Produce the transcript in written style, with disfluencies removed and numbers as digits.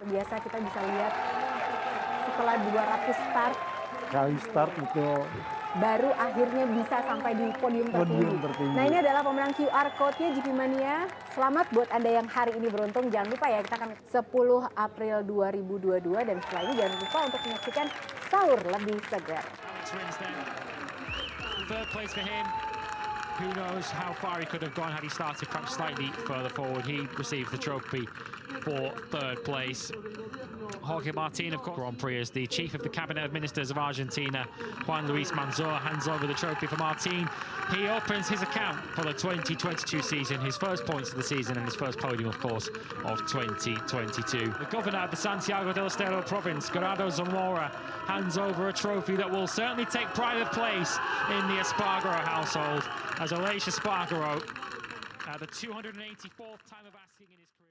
Biasa kita bisa lihat setelah 200 start, Kali start betul. baru akhirnya bisa sampai di podium tertinggi. Nah, ini adalah pemenang QR Code-nya GP Mania. Selamat buat Anda yang hari ini beruntung. Jangan lupa ya, kita akan 10 April 2022 dan setelah ini jangan lupa untuk menyaksikan sahur lebih segar. Third place for him. Who knows how far he could have gone had he started perhaps slightly further forward. He received the trophy for third place. Jorge Martin, of course, Grand Prix as the chief of the cabinet of ministers of Argentina, Juan Luis Manzor, hands over the trophy for Martin. He opens his account for the 2022 season, his first points of the season and his first podium, of course, of 2022. The governor of the Santiago del Estero province, Gerardo Zamora, hands over a trophy that will certainly take pride of place in the Espargaro household, as Aleix Espargaro, the 284th time of asking in his career.